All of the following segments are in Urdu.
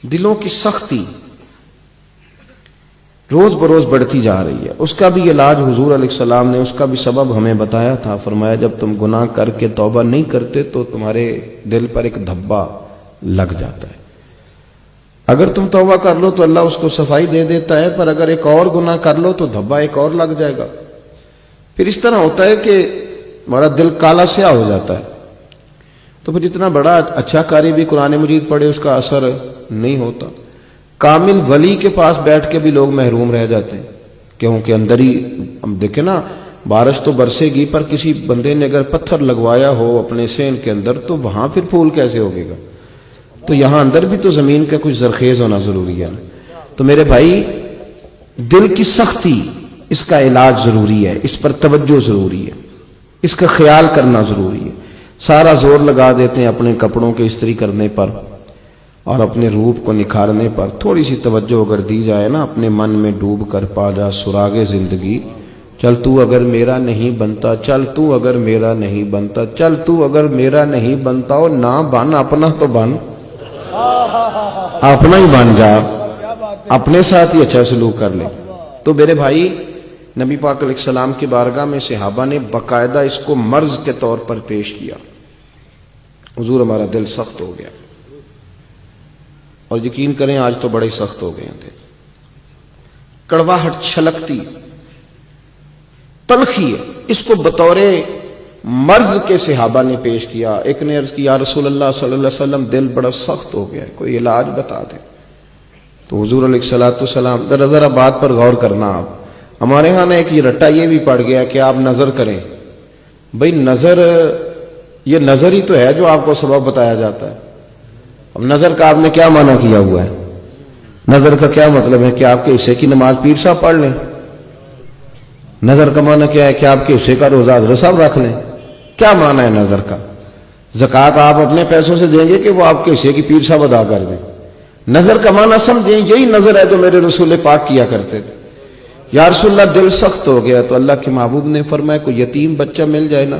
دلوں کی سختی روز بروز بڑھتی جا رہی ہے. اس کا بھی علاج حضور علیہ السلام نے اس کا بھی سبب ہمیں بتایا تھا. فرمایا جب تم گناہ کر کے توبہ نہیں کرتے تو تمہارے دل پر ایک دھبا لگ جاتا ہے. اگر تم توبہ کر لو تو اللہ اس کو صفائی دے دیتا ہے, پر اگر ایک اور گناہ کر لو تو دھبا ایک اور لگ جائے گا. پھر اس طرح ہوتا ہے کہ ہمارا دل کالا سیاہ ہو جاتا ہے. تو پھر جتنا بڑا اچھا قاری بھی قرآن مجید پڑھے اس کا اثر نہیں ہوتا. کامل ولی کے پاس بیٹھ کے بھی لوگ محروم رہ جاتے ہیں, کیونکہ اندر ہی ہم دیکھیں نا, بارش تو برسے گی پر کسی بندے نے اگر پتھر لگوایا ہو اپنے سین کے اندر تو وہاں پھر پھول کیسے ہوگے گا. تو یہاں اندر بھی تو زمین کا کچھ زرخیز ہونا ضروری ہے. تو میرے بھائی, دل کی سختی اس کا علاج ضروری ہے, اس پر توجہ ضروری ہے, اس کا خیال کرنا ضروری ہے. سارا زور لگا دیتے ہیں اپنے کپڑوں کے استری کرنے پر اور اپنے روپ کو نکھارنے پر. تھوڑی سی توجہ اگر دی جائے نا, اپنے من میں ڈوب کر پا جا سراغ زندگی. چل تو اگر میرا نہیں بنتا, چل تو اگر میرا نہیں بنتا, چل تو اگر میرا نہیں بنتا, اور نہ بن اپنا تو بن, اپنا ہی بن جا, اپنے ساتھ ہی اچھا سلوک کر لے. تو میرے بھائی, نبی پاک علیہ السلام کی بارگاہ میں صحابہ نے باقاعدہ اس کو مرض کے طور پر پیش کیا. حضور ہمارا دل سخت ہو گیا, اور یقین کریں آج تو بڑے سخت ہو گئے تھے. کڑواہٹ چھلکتی تلخی ہے, اس کو بطور مرض کے صحابہ نے پیش کیا. ایک نے عرض کی, یا رسول اللہ صلی اللہ علیہ وسلم دل بڑا سخت ہو گیا ہے, کوئی علاج بتا دیں. تو حضور علیہ السلام, ذرا بات پر غور کرنا آپ. ہمارے ہاں نا ایک یہ رٹا یہ بھی پڑ گیا کہ آپ نظر کریں. بھئی نظر, یہ نظر ہی تو ہے جو آپ کو سبب بتایا جاتا ہے. اب نظر کا آپ نے کیا معنی کیا ہوا ہے؟ نظر کا کیا مطلب ہے کہ آپ کے حصے کی نماز پیر صاحب پڑھ لیں؟ نظر کا معنی کیا ہے کہ آپ کے حصے کا روزہ حضرت صاحب رکھ لیں؟ کیا معنی ہے نظر کا؟ زکوٰۃ آپ اپنے پیسوں سے دیں گے کہ وہ آپ کے حصے کی پیر صاحب ادا کر دیں؟ نظر کا معنی سمجھیں, یہی نظر ہے جو میرے رسول پاک کیا کرتے تھے. یا رسول اللہ دل سخت ہو گیا, تو اللہ کے محبوب نے فرمایا کوئی یتیم بچہ مل جائے نا,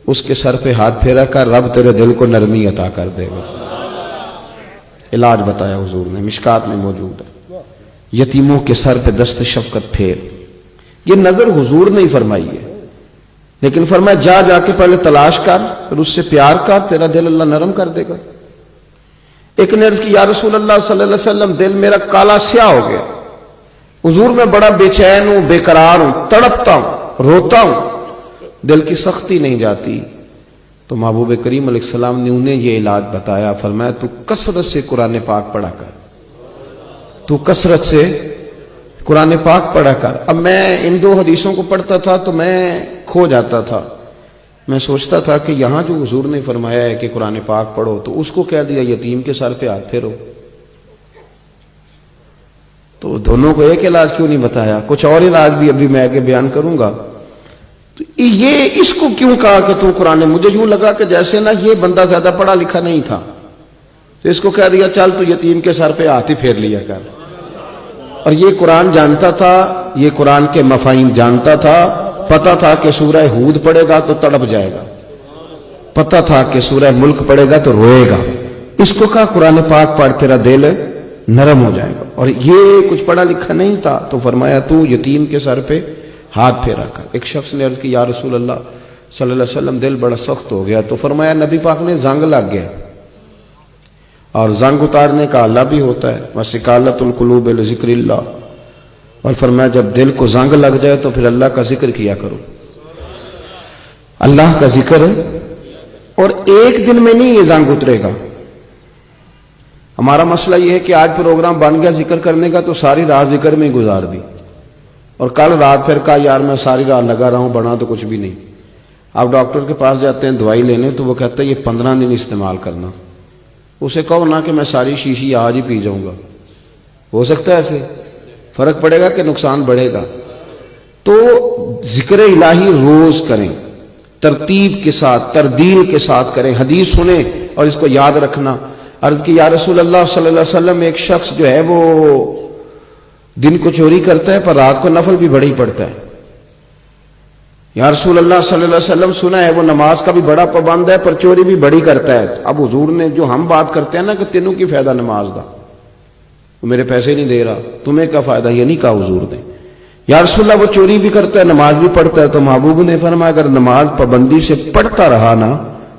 اس کے سر پہ ہاتھ پھیرا کر, رب تیرے دل کو نرمی عطا کر دے گا. علاج بتایا حضور نے, مشکات میں موجود ہے. یتیموں کے سر پہ دست شفقت پھیر. یہ نظر حضور نے ہی فرمائی ہے, لیکن فرمایا جا جا کے پہلے تلاش کر, پھر اس سے پیار کر, تیرا دل اللہ نرم کر دے گا. ایک نے عرض کی, یا رسول اللہ صلی اللہ علیہ وسلم دل میرا کالا سیاہ ہو گیا, حضور میں بڑا بے چین ہوں, بے قرار ہوں, تڑپتا ہوں, روتا ہوں, دل کی سختی نہیں جاتی. تو محبوب کریم علیہ السلام نے انہیں یہ علاج بتایا. فرمایا تو کثرت سے قرآن پاک پڑھا کر, تو کثرت سے قرآن پاک پڑھا کر. اب میں ان دو حدیثوں کو پڑھتا تھا تو میں کھو جاتا تھا. میں سوچتا تھا کہ یہاں جو حضور نے فرمایا ہے کہ قرآن پاک پڑھو, تو اس کو کہہ دیا یتیم کے سر پہ ہاتھ پھیرو. تو دونوں کو ایک علاج کیوں نہیں بتایا؟ کچھ اور علاج بھی ابھی میں آگے بیان کروں گا. تو یہ اس کو کیوں کہا کہ تو قرآن, مجھے یوں لگا کہ جیسے نا یہ بندہ زیادہ پڑھا لکھا نہیں تھا, تو اس کو کہہ دیا چل تو یتیم کے سر پہ ہاتھ ہی پھیر لیا کر. اور یہ قرآن جانتا تھا, یہ قرآن کے مفاہیم جانتا تھا, پتا تھا کہ سورہ ہود پڑھے گا تو تڑپ جائے گا, پتا تھا کہ سورہ ملک پڑھے گا تو روئے گا. اس کو کہا قرآن پاک پڑھ, تیرا دل نرم ہو جائے گا. اور یہ کچھ پڑھا لکھا نہیں تھا, تو فرمایا تو یتیم کے سر پہ ہاتھ پھیرا کر. ایک شخص نے عرض کی, یا رسول اللہ صلی اللہ علیہ وسلم دل بڑا سخت ہو گیا. تو فرمایا نبی پاک نے زنگ لگ گیا, اور زنگ اتارنے کا اللہ بھی ہوتا ہے, وَسِقَالَةُ الْقُلُوبِ لِذِكْرِ اللَّهِ. اور فرمایا جب دل کو زنگ لگ جائے تو پھر اللہ کا ذکر کیا کرو, اللہ کا ذکر. اور ایک دن میں نہیں یہ زنگ اترے گا. ہمارا مسئلہ یہ ہے کہ آج پروگرام بن گیا ذکر کرنے کا, تو ساری رات ذکر میں گزار دی, اور کل رات پھر کہا یار میں ساری رات لگا رہا ہوں, بنا تو کچھ بھی نہیں. آپ ڈاکٹر کے پاس جاتے ہیں دوائی لینے, تو وہ کہتا ہے یہ 15 دن استعمال کرنا. اسے کہو نا کہ میں ساری شیشی آج ہی پی جاؤں گا, ہو سکتا ہے ایسے؟ فرق پڑے گا کہ نقصان بڑھے گا؟ تو ذکر الہی روز کریں, ترتیب کے ساتھ, تردیل کے ساتھ کریں. حدیث سنیں اور اس کو یاد رکھنا. عرض کی, یا رسول اللہ صلی اللہ علیہ وسلم ایک شخص جو ہے وہ دن کو چوری کرتا ہے پر رات کو نفل بھی بڑی پڑتا ہے. یا رسول اللہ صلی اللہ علیہ وسلم سنا ہے وہ نماز کا بھی بڑا پابند ہے پر چوری بھی بڑی کرتا ہے. اب حضور نے جو ہم بات کرتے ہیں نا کہ تینوں کی فائدہ نماز دا, وہ میرے پیسے نہیں دے رہا, تمہیں کیا فائدہ, یہ نہیں کہا حضور نے. یا رسول اللہ وہ چوری بھی کرتا ہے نماز بھی پڑھتا ہے. تو محبوب نے فرمایا اگر نماز پابندی سے پڑھتا رہا نا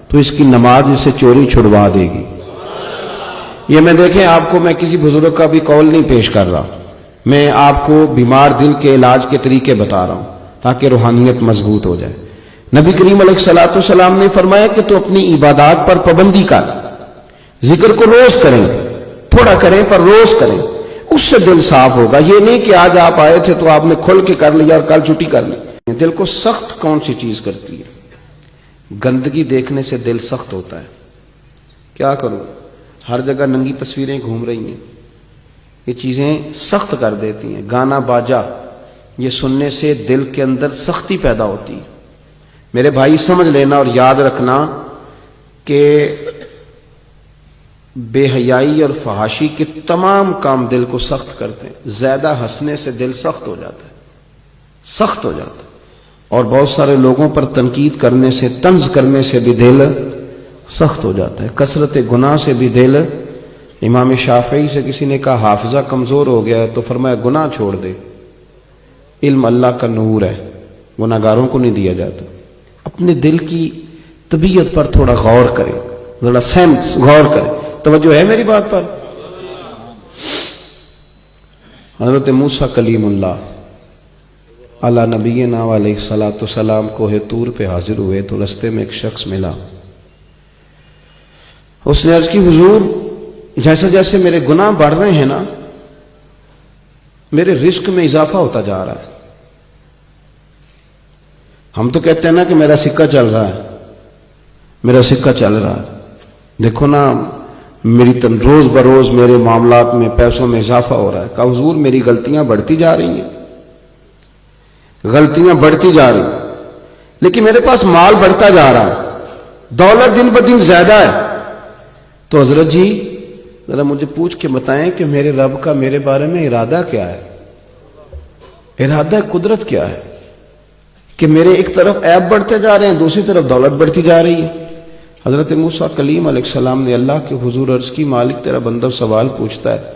تو اس کی نماز اسے چوری چھڑوا دے گی. یہ میں دیکھیں آپ کو میں کسی بزرگ کا بھی قول نہیں پیش کر رہا, میں آپ کو بیمار دل کے علاج کے طریقے بتا رہا ہوں تاکہ روحانیت مضبوط ہو جائے. نبی کریم علیہ الصلوۃ والسلام نے فرمایا کہ تو اپنی عبادات پر پابندی کر, ذکر کو روز کریں, تھوڑا کریں پر روز کریں, اس سے دل صاف ہوگا. یہ نہیں کہ آج آپ آئے تھے تو آپ نے کھل کے کر لیا اور کل چھٹی کر لی. دل کو سخت کون سی چیز کرتی ہے؟ گندگی دیکھنے سے دل سخت ہوتا ہے. کیا کروں, ہر جگہ ننگی تصویریں گھوم رہی ہیں, یہ چیزیں سخت کر دیتی ہیں. گانا باجا یہ سننے سے دل کے اندر سختی پیدا ہوتی ہے. میرے بھائی سمجھ لینا اور یاد رکھنا کہ بے حیائی اور فحاشی کے تمام کام دل کو سخت کرتے ہیں. زیادہ ہنسنے سے دل سخت ہو جاتا ہے, سخت ہو جاتا ہے. اور بہت سارے لوگوں پر تنقید کرنے سے, طنز کرنے سے بھی دل سخت ہو جاتا ہے. کثرت گناہ سے بھی دل, امام شافعی سے کسی نے کہا حافظہ کمزور ہو گیا ہے تو فرمایا گناہ چھوڑ دے, علم اللہ کا نور ہے, گناہ گاروں کو نہیں دیا جاتا. اپنے دل کی طبیعت پر تھوڑا غور کریں, ذرا سینس غور کریں. توجہ ہے میری بات پر؟ حضرت موسیٰ کلیم اللہ علی نبینا علیہ الصلوۃ والسلام کوہ طور پہ حاضر ہوئے تو رستے میں ایک شخص ملا. اس نے عرض کی حضور جیسے جیسے میرے گناہ بڑھ رہے ہیں نا میرے رزق میں اضافہ ہوتا جا رہا ہے. ہم تو کہتے ہیں نا کہ میرا سکہ چل رہا ہے, میرا سکہ چل رہا ہے. دیکھو نا میری روز بروز میرے معاملات میں پیسوں میں اضافہ ہو رہا ہے. کہا حضور میری غلطیاں بڑھتی جا رہی ہیں, غلطیاں بڑھتی جا رہی ہیں, لیکن میرے پاس مال بڑھتا جا رہا ہے, دولت دن بدن زیادہ ہے. تو حضرت جی ذرا مجھے پوچھ کے بتائیں کہ میرے رب کا میرے بارے میں ارادہ کیا ہے, ارادہ قدرت کیا ہے کہ میرے ایک طرف عیب بڑھتے جا رہے ہیں دوسری طرف دولت بڑھتی جا رہی ہے. حضرت موسیٰ کلیم علیہ السلام نے اللہ کے حضور عرض کی مالک تیرا بندہ سوال پوچھتا ہے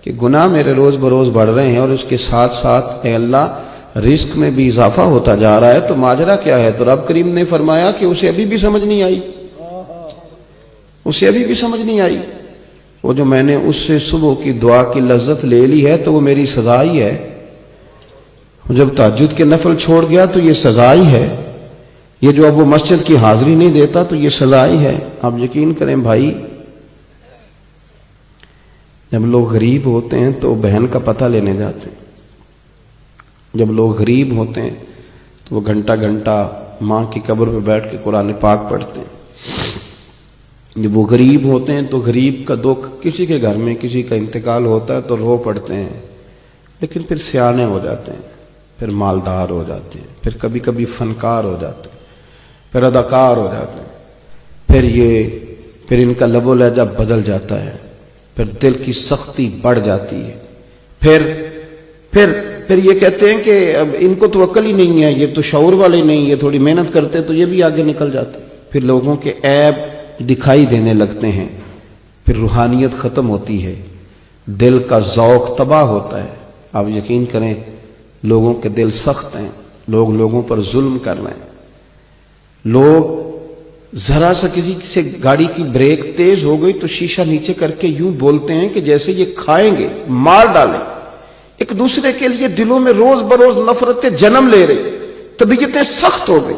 کہ گناہ میرے روز بروز بڑھ رہے ہیں اور اس کے ساتھ ساتھ اے اللہ رزق میں بھی اضافہ ہوتا جا رہا ہے, تو ماجرا کیا ہے؟ تو رب کریم نے فرمایا کہ اسے ابھی بھی سمجھ نہیں آئی, اسے ابھی بھی سمجھ نہیں آئی. وہ جو میں نے اس سے صبح کی دعا کی لذت لے لی ہے تو وہ میری سزا ہی ہے. جب تہجد کے نفل چھوڑ گیا تو یہ سزا ہی ہے. یہ جو اب وہ مسجد کی حاضری نہیں دیتا تو یہ سزا ہی ہے. آپ یقین کریں بھائی, جب لوگ غریب ہوتے ہیں تو بہن کا پتہ لینے جاتے ہیں. جب لوگ غریب ہوتے ہیں تو وہ گھنٹہ گھنٹہ ماں کی قبر پہ بیٹھ کے قرآن پاک پڑھتے ہیں. جب وہ غریب ہوتے ہیں تو غریب کا دکھ, کسی کے گھر میں کسی کا انتقال ہوتا ہے تو رو پڑتے ہیں, لیکن پھر سیانے ہو جاتے ہیں, پھر مالدار ہو جاتے ہیں, پھر کبھی کبھی فنکار ہو جاتے ہیں, پھر اداکار ہو جاتے ہیں, پھر ان کا لب و لہجہ بدل جاتا ہے, پھر دل کی سختی بڑھ جاتی ہے, پھر یہ کہتے ہیں کہ اب ان کو تو عقل ہی نہیں ہے, یہ تو شعور والے نہیں, یہ تھوڑی محنت کرتے تو یہ بھی آگے نکل جاتے. پھر لوگوں کے عیب دکھائی دینے لگتے ہیں, پھر روحانیت ختم ہوتی ہے, دل کا ذوق تباہ ہوتا ہے. آپ یقین کریں لوگوں کے دل سخت ہیں, لوگ لوگوں پر ظلم کر رہے ہیں. لوگ ذرا سا کسی سے گاڑی کی بریک تیز ہو گئی تو شیشہ نیچے کر کے یوں بولتے ہیں کہ جیسے یہ کھائیں گے, مار ڈالیں. ایک دوسرے کے لیے دلوں میں روز بروز نفرتیں جنم لے رہی, طبیعتیں سخت ہو گئی.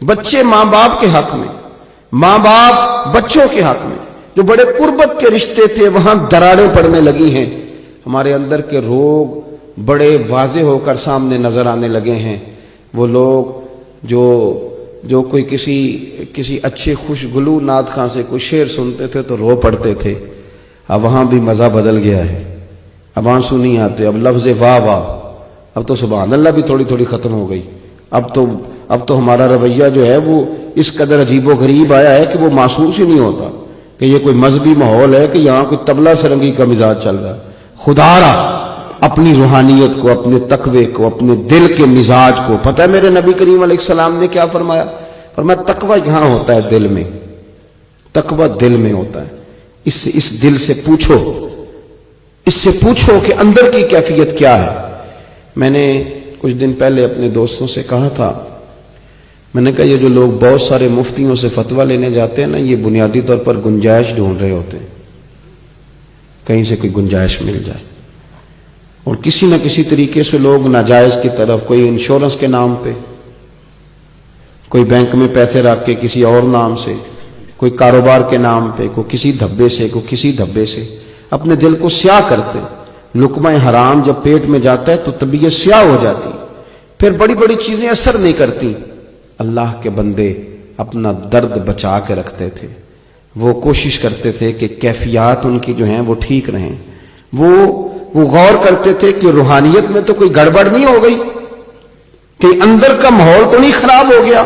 بچے ماں باپ کے حق میں, ماں باپ بچوں کے حق میں, جو بڑے قربت کے رشتے تھے وہاں دراڑیں پڑنے لگی ہیں. ہمارے اندر کے روگ بڑے واضح ہو کر سامنے نظر آنے لگے ہیں. وہ لوگ جو کوئی کسی اچھے خوشگلو نعت خواں سے کوئی شعر سنتے تھے تو رو پڑتے تھے, اب وہاں بھی مزہ بدل گیا ہے. اب آنسو نہیں آتے, اب لفظ واہ واہ, اب تو سبحان اللہ بھی تھوڑی تھوڑی ختم ہو گئی. اب تو ہمارا رویہ جو ہے وہ اس قدر عجیب و غریب آیا ہے کہ وہ محسوس ہی نہیں ہوتا کہ یہ کوئی مذہبی ماحول ہے کہ یہاں کوئی طبلہ سرنگی کا مزاج چل رہا ہے. خدا را اپنی روحانیت کو، اپنے تقوی کو، اپنے دل کے مزاج کو. پتہ ہے میرے نبی کریم علیہ السلام نے کیا فرمایا؟ فرمایا تقوی یہاں ہوتا ہے دل میں، تقوی دل میں ہوتا ہے. اس دل سے پوچھو، اس سے پوچھو کہ اندر کی کیفیت کیا ہے. میں نے کچھ دن پہلے اپنے دوستوں سے کہا تھا، میں نے کہا یہ جو لوگ بہت سارے مفتیوں سے فتویٰ لینے جاتے ہیں نا، یہ بنیادی طور پر گنجائش ڈھونڈ رہے ہوتے ہیں، کہیں سے کوئی گنجائش مل جائے. اور کسی نہ کسی طریقے سے لوگ ناجائز کی طرف، کوئی انشورنس کے نام پہ، کوئی بینک میں پیسے رکھ کے کسی اور نام سے، کوئی کاروبار کے نام پہ، کوئی کسی دھبے سے، کوئی کسی دھبے سے اپنے دل کو سیاہ کرتے. لقمہ حرام جب پیٹ میں جاتا ہے تو طبیعت سیاہ ہو جاتی، پھر بڑی بڑی چیزیں اثر نہیں کرتی. اللہ کے بندے اپنا درد بچا کے رکھتے تھے، وہ کوشش کرتے تھے کہ کیفیات ان کی جو ہیں وہ ٹھیک رہیں. وہ غور کرتے تھے کہ روحانیت میں تو کوئی گڑبڑ نہیں ہو گئی، کہ اندر کا ماحول تو نہیں خراب ہو گیا.